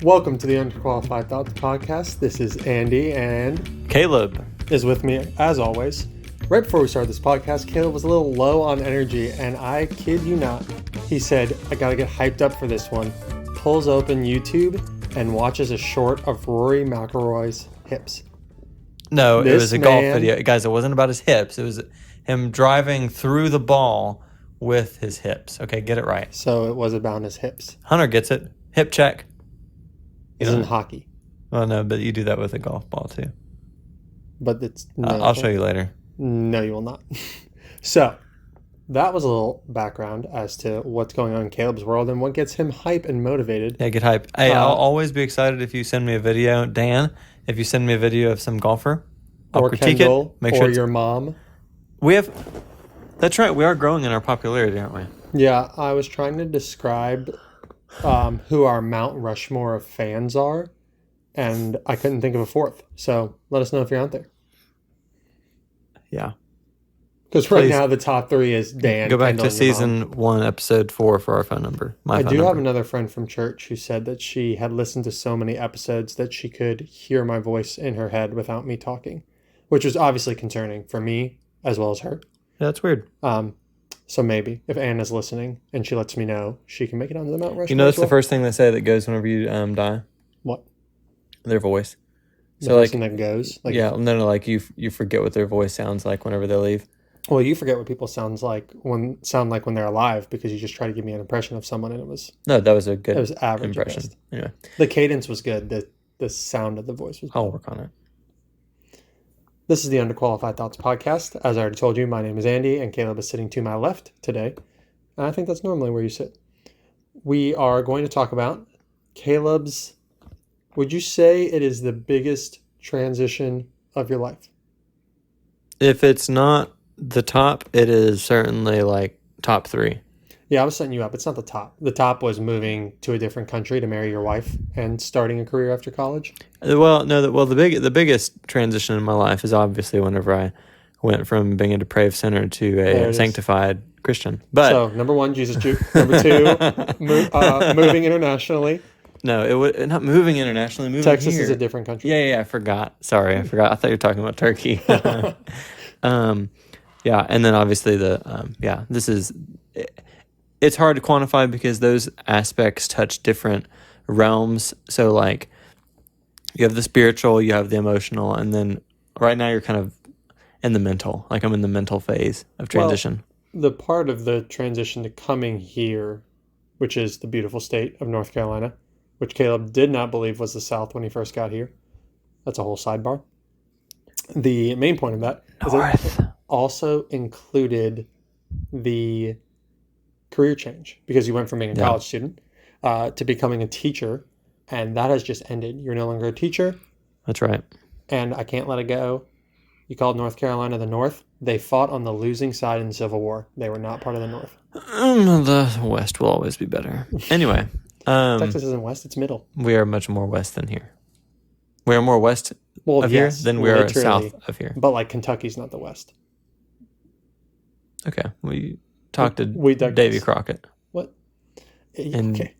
Welcome to the Underqualified Thoughts podcast. This is Andy, and Caleb is with me as always. Right before we started this podcast, Caleb was a little low on energy, and I kid you not, he said, I gotta get hyped up for this one. Pulls open YouTube and watches a short of Rory McIlroy's hips. No, it was a golf video. Guys, it wasn't about his hips. It was him driving through the ball with his hips. Okay, get it right. So it was about his hips. Hunter gets it. Hip check. He's in hockey. Well, no, but you do that with a golf ball too. But it's I'll show you later. No, you will not. So, that was a little background as to what's going on in Caleb's world and what gets him hype and motivated. Yeah, get hype. Hey, I'll always be excited if you send me a video. Dan, if you send me a video of some golfer, I'll or critique Kendall, it. Make or sure your mom. That's right. We are growing in our popularity, aren't we? Yeah, I was trying to describe who our Mount Rushmore of fans are, and I couldn't think of a fourth. So let us know if you're out there. Yeah. Because right now the top three is Dan. Go back Kendall, to season 1, episode 4 for our phone number. I do have another friend from church who said that she had listened to so many episodes that she could hear my voice in her head without me talking, which was obviously concerning for me as well as her. Yeah, that's weird. So maybe if Anna's listening and she lets me know, she can make it onto the Mount Rushmore. You know, that's the first thing they say that goes whenever you die. What? Their voice. The person that goes? Like, yeah, no, like you forget what their voice sounds like whenever they leave. Well, you forget what people sound like when they're alive because you just try to give me an impression of someone and it was... No, that was a good average impression. Anyway. The cadence was good. The sound of the voice was good. I'll work on it. This is the Underqualified Thoughts podcast. As I already told you, my name is Andy, and Caleb is sitting to my left today. And I think that's normally where you sit. We are going to talk about Caleb's... Would you say it is the biggest transition of your life? If it's not the top, it is certainly like top 3. Yeah, I was setting you up. It's not the top. The top was moving to a different country to marry your wife and starting a career after college. Well, no. The biggest transition in my life is obviously whenever I went from being a depraved sinner to a sanctified Christian. But so, number 1, Jesus Juke. Number 2, moving internationally. No, it was not moving internationally. Moving Texas here. is a different country. Yeah. I forgot. Sorry, I forgot. I thought you were talking about Turkey. Yeah, and then obviously this is. It's hard to quantify because those aspects touch different realms. So, like, you have the spiritual, you have the emotional, and then right now you're kind of in the mental. Like, I'm in the mental phase of transition. Well, the part of the transition to coming here, which is the beautiful state of North Carolina, which Caleb did not believe was the South when he first got here. That's a whole sidebar. The main point of that is that it also included the career change because you went from being a college student to becoming a teacher, and that has just ended. You're no longer a teacher. That's right. And I can't let it go. You called North Carolina the North. They fought on the losing side in the Civil War. They were not part of the North. The West will always be better. Anyway. Texas isn't West, it's middle. We are much more West than here. We are more West here than we are South of here. But like Kentucky's not the West. Okay. We talked to Davy Crockett. What? Okay.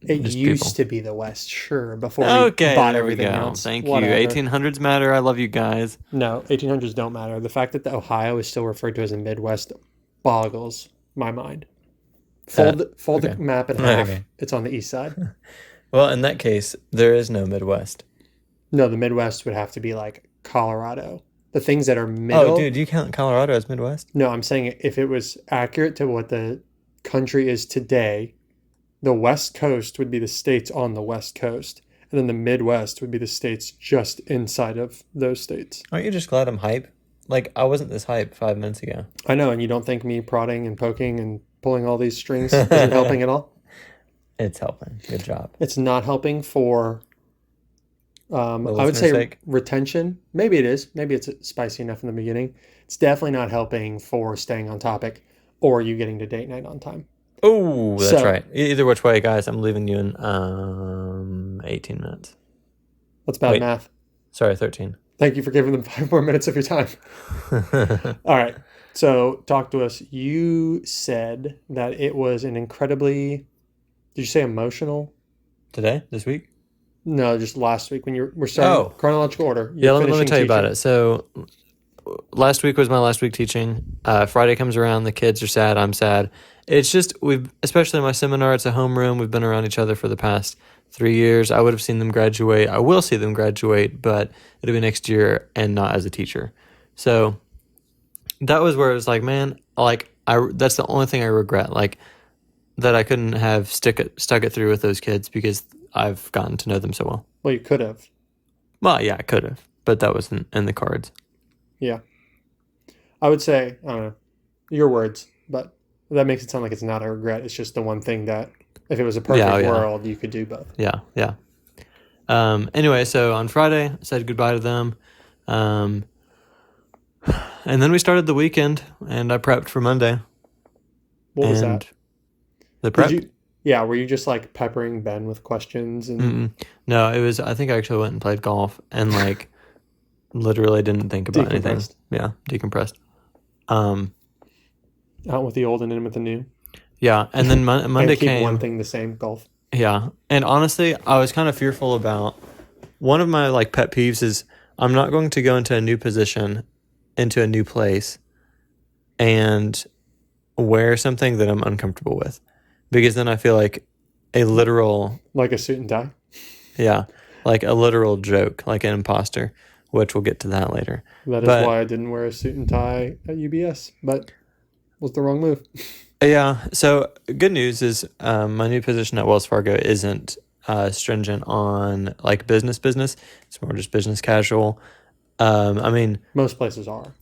It used to be the West, sure, before we bought everything else. Thank you. 1800s matter. I love you guys. No, 1800s don't matter. The fact that the Ohio is still referred to as the Midwest boggles my mind. Fold the map in half. Okay. It's on the east side. Well, in that case, there is no Midwest. No, the Midwest would have to be like Colorado. The things that are middle. Oh, dude, do you count Colorado as Midwest? No, I'm saying if it was accurate to what the country is today, the West Coast would be the states on the West Coast, and then the Midwest would be the states just inside of those states. Aren't you just glad I'm hype? Like, I wasn't this hype 5 minutes ago. I know, and you don't think me prodding and poking and pulling all these strings isn't helping at all? It's helping. Good job. It's not helping for, I would say, retention. Maybe it is. Maybe it's spicy enough in the beginning. It's definitely not helping for staying on topic or you getting to date night on time. Oh, that's right. Either which way, guys, I'm leaving you in 18 minutes. That's bad math. Sorry, 13. Thank you for giving them 5 more minutes of your time. All right. So talk to us. You said that it was an incredibly, did you say emotional? Today? This week? No, just last week when we're starting Oh. chronological order. Yeah, let me finishing tell you about teaching. it. So last week was my last week teaching. Friday comes around, the kids are sad, I'm sad. It's just especially my seminar, it's a homeroom. We've been around each other for the past 3 years. I would have seen them graduate. I will see them graduate, but it'll be next year and not as a teacher. So that was where it was like, man, like that's the only thing I regret, like that I couldn't have stuck it through with those kids because I've gotten to know them so well. Well, you could have. Well, yeah, I could have, but that wasn't in the cards. Yeah. I would say, I don't know, your words, but that makes it sound like it's not a regret. It's just the one thing that if it was a perfect Yeah. world, you could do both. Yeah. Anyway, so on Friday, I said goodbye to them. And then we started the weekend, and I prepped for Monday. What was that? The prep? Were you just like peppering Ben with questions and No, it was, I think I actually went and played golf and like literally didn't think about anything. Yeah, decompressed. Out with the old and in with the new. Yeah, and then Monday and keep came. one thing the same, golf. Yeah, and honestly, I was kind of fearful about one of my like pet peeves is I'm not going to go into a new position, into a new place, and wear something that I'm uncomfortable with, because then I feel like a literal like a suit and tie. Yeah, like a literal joke, like an imposter, which we'll get to that later. That is why I didn't wear a suit and tie at UBS, but was the wrong move. Yeah. So good news is my new position at Wells Fargo isn't stringent on like business. It's more just business casual. I mean, most places are.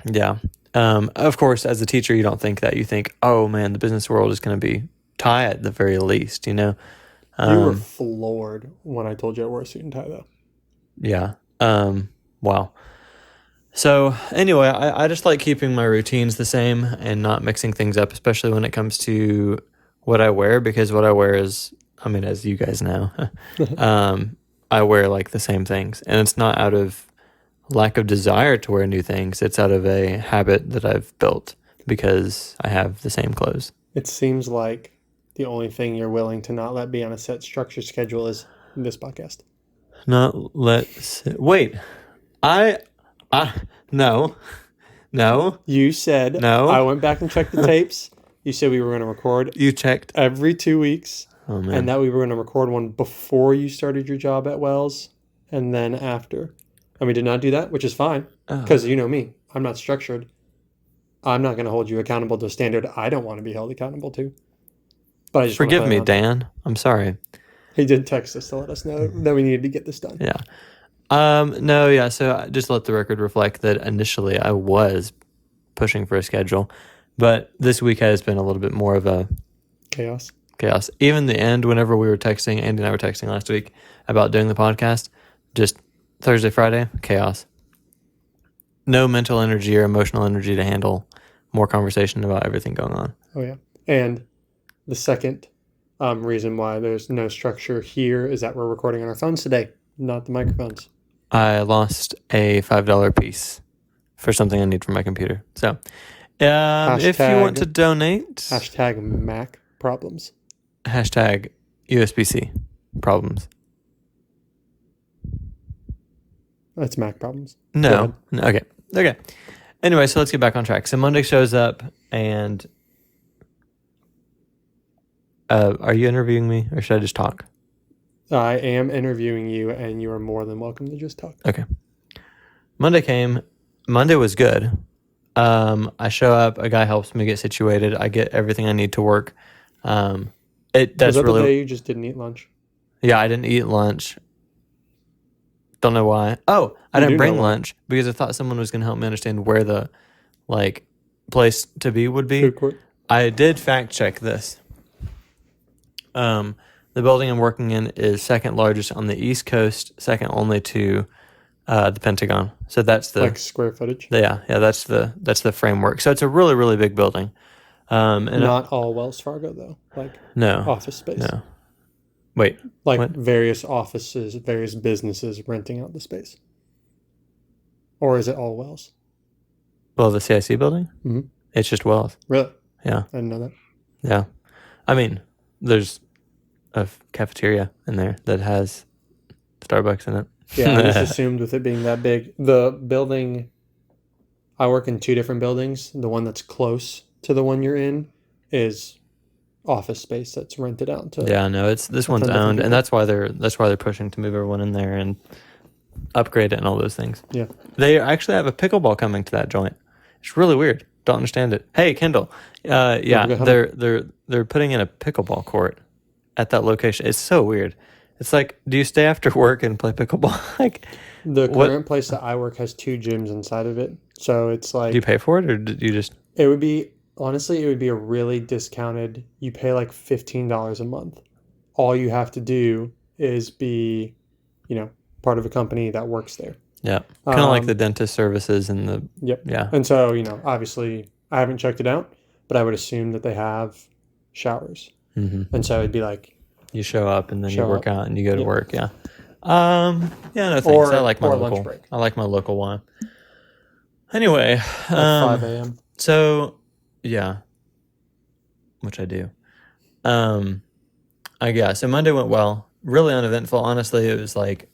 Yeah. Of course, as a teacher, you don't think that. You think, oh man, the business world is going to be tie at the very least, you know? You were floored when I told you I wore a suit and tie, though. Yeah. Wow. So anyway, I just like keeping my routines the same and not mixing things up, especially when it comes to what I wear, because what I wear is, I mean, as you guys know, I wear like the same things, and it's not out of lack of desire to wear new things. It's out of a habit that I've built because I have the same clothes. It seems like the only thing you're willing to not let be on a set structure schedule is this podcast. Wait, no. You said no. I went back and checked the tapes. You said we were going to record. You checked every 2 weeks. Oh man. And that we were going to record one before you started your job at Wells, and then after. And we did not do that, which is fine, because you know me, I'm not structured. I'm not going to hold you accountable to a standard I don't want to be held accountable to. But I just forgive me, Dan. I'm sorry. He did text us to let us know that we needed to get this done. Yeah. No, yeah. So I just let the record reflect that initially I was pushing for a schedule, but this week has been a little bit more of a chaos. Even the end, whenever we were texting, Andy and I were texting last week about doing the podcast, just Thursday, Friday, chaos. No mental energy or emotional energy to handle more conversation about everything going on. Oh, yeah. And the second reason why there's no structure here is that we're recording on our phones today, not the microphones. I lost a $5 piece for something I need for my computer. So if you want to donate... Hashtag Mac problems. Hashtag USB-C problems. That's Mac problems. No. Okay. Anyway, so let's get back on track. So Monday shows up, and are you interviewing me, or should I just talk? I am interviewing you, and you are more than welcome to just talk. Okay. Monday came. Monday was good. I show up. A guy helps me get situated. I get everything I need to work. That's was that really the day you just didn't eat lunch? Yeah, I didn't eat lunch. Don't know why. Oh, I didn't bring lunch because I thought someone was going to help me understand where the place to be would be. Food court. I did fact check this. The building I'm working in is second largest on the East Coast, second only to the Pentagon. So that's the square footage. Yeah, that's the framework. So it's a really, really big building. And not all Wells Fargo though. No office space. No. Wait. What? Various offices, various businesses renting out the space. Or is it all Wells? Well, the CIC building? Mm-hmm. It's just Wells. Really? Yeah. I didn't know that. Yeah. I mean, there's a cafeteria in there that has Starbucks in it. Yeah, I just assumed with it being that big. The building, I work in 2 different buildings. The one that's close to the one you're in is office space that's rented out to. Yeah, no, it's this one's ton of different owned, and people. that's why they're pushing to move everyone in there and upgrade it and all those things. Yeah. They actually have a pickleball coming to that joint. It's really weird. Don't understand it. Hey, Kendall. Yeah, go ahead. they're putting in a pickleball court at that location. It's so weird. It's like, do you stay after work and play pickleball? Like, The what current place that I work has 2 gyms inside of it. So it's like do you pay for it, or do you just? it would be honestly it would be a really discounted. You pay like $15 a month. All you have to do is be, part of a company that works there. Yeah, kind of like Um, the dentist services and the Yep. yeah. And so, obviously I haven't checked it out, but I would assume that they have showers. hmm And so it'd be like You show up and then you Show work up. out and you go to Yep. work. Yeah. Yeah. No thanks. I like my or local. lunch break I like my local one. Anyway, at 5 a.m. so yeah, which I do. I guess so. Monday went well. Really uneventful. Honestly, it was like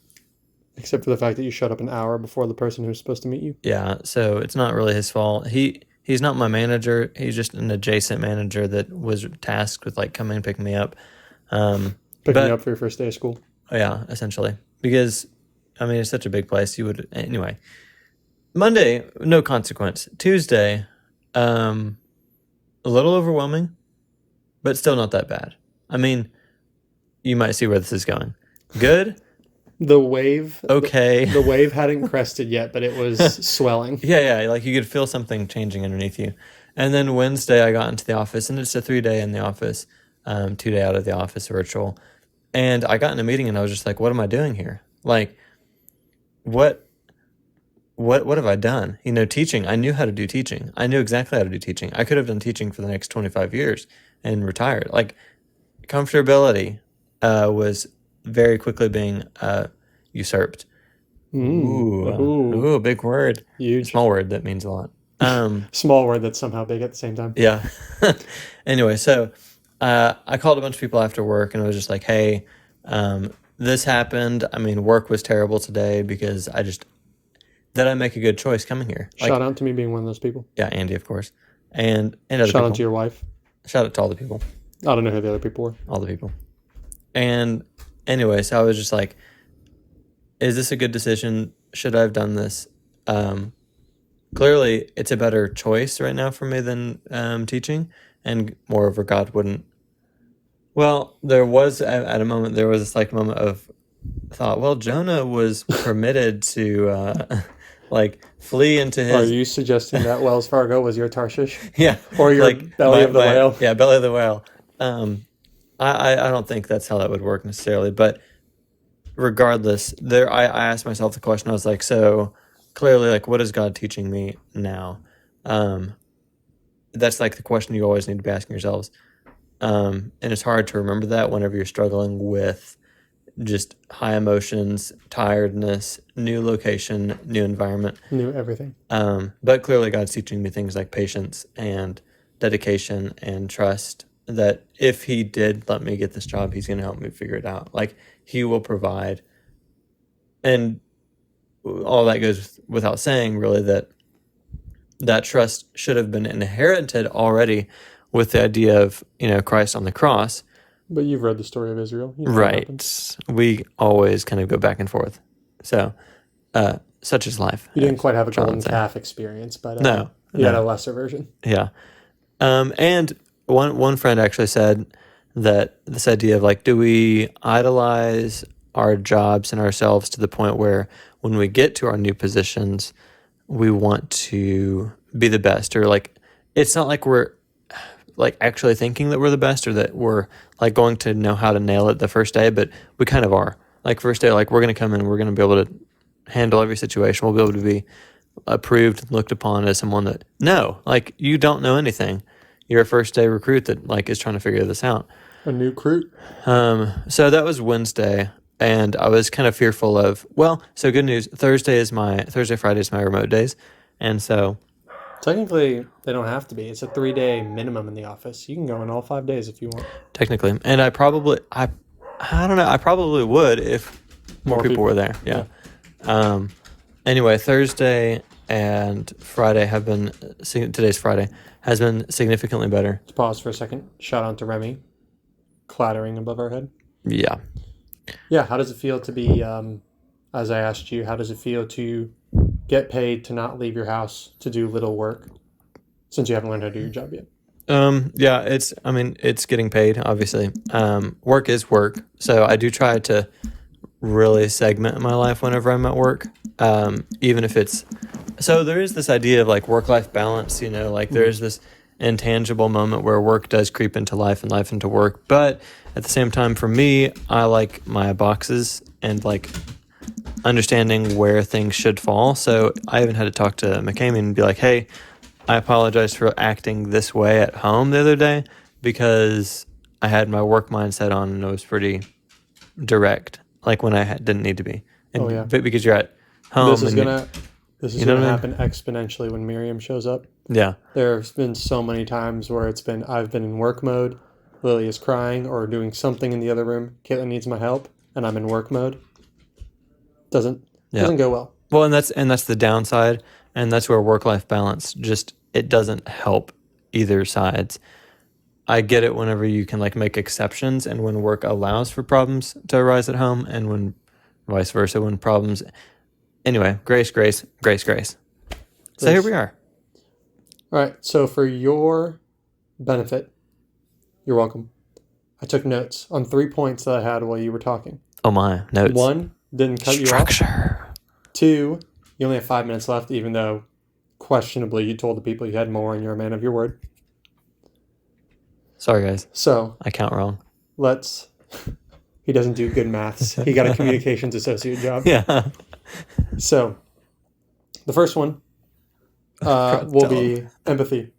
Except for the fact that you showed up an hour before the person who was supposed to meet you. yeah. So it's not really his fault. He's not my manager. He's just an adjacent manager that was tasked with like coming and picking me up. Picking But- you up for your first day of school. Yeah, essentially. Because, I mean, it's such a big place. You would, anyway. Monday, no consequence. Tuesday, a little overwhelming, but still not that bad. I mean, you might see where this is going. Good, The wave. okay. The wave hadn't crested yet, but it was swelling. Yeah, like you could feel something changing underneath you. And then Wednesday, I got into the office, and it's a 3-day in the office, 2-day out of the office virtual. And I got in a meeting, and I was just like, "What am I doing here? Like, what have I done? Teaching. I knew how to do teaching. I knew exactly how to do teaching. I could have done teaching for the next 25 years and retired. Like, comfortability was very quickly being usurped. Ooh, big word. Huge. Small word that means a lot. Small word that's somehow big at the same time. Yeah. Anyway, so I called a bunch of people after work, and I was just like, "Hey, this happened. I mean, work was terrible today because did I make a good choice coming here?" Like, Shout out to me being one of those people. yeah, Andy, of course, and other Shout people. out to your wife. Shout out to all the people, I don't know who the other people were. all the people. And anyway, so I was just like, "Is this a good decision? Should I have done this?" Clearly, it's a better choice right now for me than teaching, and moreover, God wouldn't. Well, there was at a moment there was a slight moment of thought. Well, Jonah was permitted to like flee into Are his you suggesting that Wells Fargo was your Tarshish? yeah Or your belly of the whale? Yeah, belly of the whale. I don't think that's how that would work necessarily, but regardless, I asked myself the question. I was like, so clearly, like, what is God teaching me now? That's like the question you always need to be asking yourselves. And it's hard to remember that whenever you're struggling with just high emotions, tiredness, new location, new environment. Knew everything. But clearly, God's teaching me things like patience and dedication and trust that if He did let me get this job, He's going to help me figure it out. Like, He will provide. And all that goes without saying, really, that trust should have been inherited already with the idea of, Christ on the cross. But you've read the story of Israel. You know what happened. Right. We always kind of go back and forth. So, such is life. You didn't quite have a John golden said. calf experience, but No, you had no. a lesser version. Yeah. And one friend actually said that this idea of like, do we idolize our jobs and ourselves to the point where when we get to our new positions, we want to be the best, or like, it's not like we're like actually thinking that we're the best or that we're like going to know how to nail it the first day, but we kind of are. Like first day, like we're going to come in, we're going to be able to handle every situation. We'll be able to be approved and looked upon as someone that, no, like you don't know anything. You're a first day recruit that like is trying to figure this out. A new recruit. So that was Wednesday, and I was kind of fearful of, so good news. Thursday, Friday is my remote days. And so Technically, they don't have to be. It's a 3-day minimum in the office. You can go in all 5 days if you want. technically, and I don't know, I probably would if more people were there. Yeah. Anyway, Thursday and Friday have been, today's Friday, has been significantly better. Let's pause for a second. Shout out to Remy, clattering above our head. Yeah. Yeah, how does it feel to be, as I asked you, how does it feel to get paid to not leave your house to do little work since you haven't learned how to do your job yet? Yeah, it's getting paid, obviously. Work is work. So I do try to really segment my life whenever I'm at work. Even if it's, so there is this idea of like work-life balance, like there's this intangible moment where work does creep into life and life into work. But at the same time, for me, I like my boxes and like understanding where things should fall. So I even had to talk to McCamey and be like, hey, I apologize for acting this way at home the other day because I had my work mindset on and it was pretty direct, like when I didn't need to be. And but because you're at home, this is gonna happen exponentially when Miriam shows up. Yeah, there's been so many times where I've been in work mode, Lily is crying or doing something in the other room, Caitlin needs my help, and I'm in work mode. Doesn't go well. Well, and that's the downside, and that's where work-life balance it doesn't help either sides. I get it whenever you can like make exceptions and when work allows for problems to arise at home and when vice versa, when problems. Anyway, grace. So here we are. All right. So for your benefit, you're welcome. I took notes on 3 points that I had while you were talking. Oh my, notes. 1, didn't cut Structure. you off. 2, you only have 5 minutes left, even though questionably you told the people you had more and you're a man of your word. Sorry, guys. So I count wrong. He doesn't do good maths. He got a communications associate job. Yeah. So the first one will be empathy.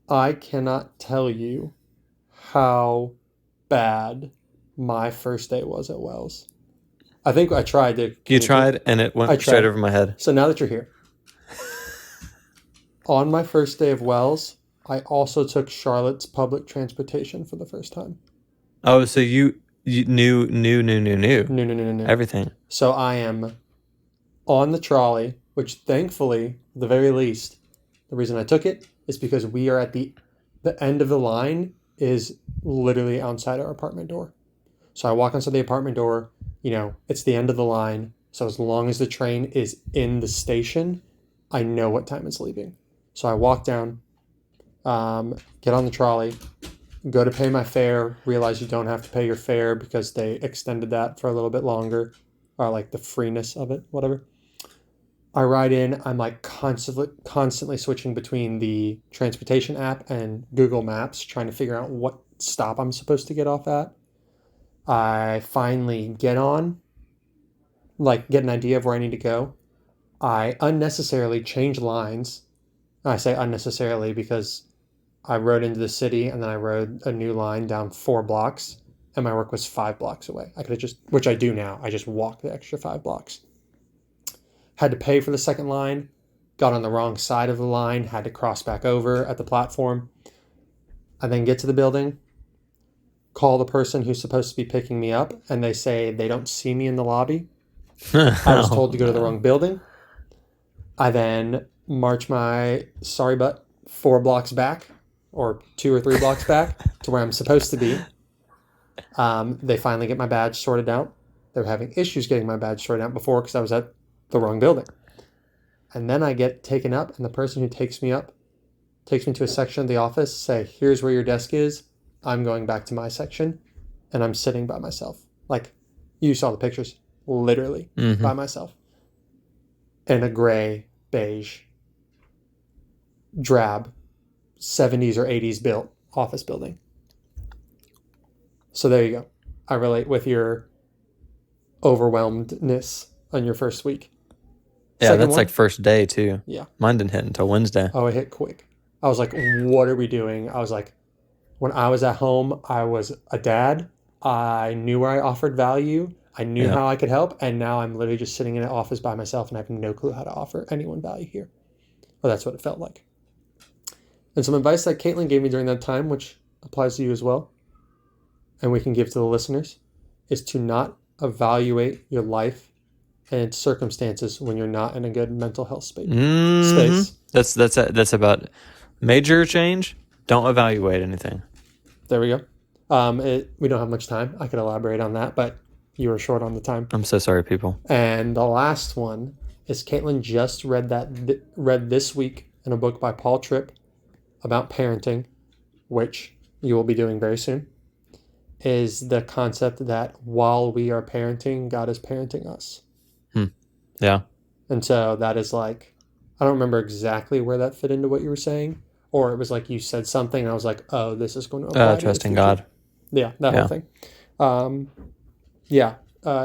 I cannot tell you how bad my first day was at Wells. I think I tried to. You tried, and it went straight over my head. So now that you're here, on my first day of Wells, I also took Charlotte's public transportation for the first time. Oh, so you knew No. everything. So I am on the trolley, which thankfully, at the very least, the reason I took it is because we are at the end of the line is literally outside our apartment door. So I walk outside the apartment door, it's the end of the line. So as long as the train is in the station, I know what time it's leaving. So I walk down, get on the trolley, go to pay my fare, realize you don't have to pay your fare because they extended that for a little bit longer, or like the freeness of it, whatever. I ride in, I'm like constantly switching between the transportation app and Google Maps, trying to figure out what stop I'm supposed to get off at. I finally get on, get an idea of where I need to go. I unnecessarily change lines. I say unnecessarily because I rode into the city and then I rode a new line down 4 blocks and my work was 5 blocks away. I could have which I do now, I just walk the extra 5 blocks. Had to pay for the second line, got on the wrong side of the line, had to cross back over at the platform. I then get to the building, call the person who's supposed to be picking me up, and they say they don't see me in the lobby. I was told to go to the wrong building. I then march my sorry butt 4 blocks back, or 2 or 3 blocks back to where I'm supposed to be. They finally get my badge sorted out. They were having issues getting my badge sorted out before because I was at the wrong building. And then I get taken up, and the person who takes me up takes me to a section of the office, say, here's where your desk is. I'm going back to my section, and I'm sitting by myself. Like, you saw the pictures, literally by myself. In a gray, beige, drab, 70s or 80s built office building. So there you go. I relate with your overwhelmedness on your first week. Yeah, second that's like first day too. Yeah. Mine didn't hit until Wednesday. Oh, it hit quick. I was like, what are we doing? I was like, when I was at home, I was a dad. I knew where I offered value. I knew how I could help. And now I'm literally just sitting in an office by myself and I have no clue how to offer anyone value here. Well, that's what it felt like. And some advice that Caitlin gave me during that time, which applies to you as well, and we can give to the listeners, is to not evaluate your life and its circumstances when you're not in a good mental health space. That's about major change. Don't evaluate anything. There we go. We don't have much time. I could elaborate on that, but you were short on the time. I'm so sorry, people. And the last one is Caitlin just read this week in a book by Paul Tripp about parenting, which you will be doing very soon, is the concept that while we are parenting, God is parenting us. Yeah. And so that is like, I don't remember exactly where that fit into what you were saying, or it was like you said something and I was like, oh, this is going to apply to Trusting the future. God. Yeah, that whole thing.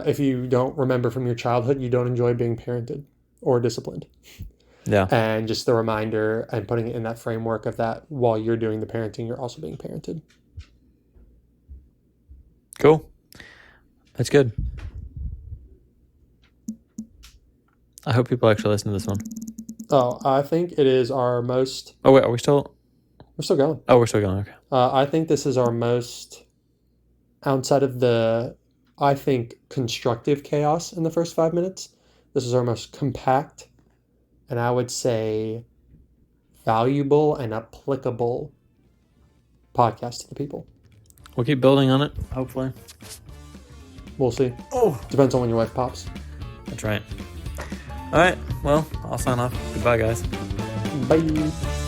If you don't remember from your childhood, you don't enjoy being parented or disciplined. Yeah. And just the reminder and putting it in that framework of that while you're doing the parenting, you're also being parented. Cool. That's good. I hope people actually listen to this one. Oh, I think it is our most... Oh, wait, are we still... We're still going. Oh, we're still going. Okay. I think this is our most, outside of the, I think, constructive chaos in the first 5 minutes, this is our most compact, and I would say valuable and applicable podcast to the people. We'll keep building on it, hopefully. We'll see. Oh, Depends on when your wife pops. that's right. All right. Well, I'll sign off. Goodbye, guys. Bye.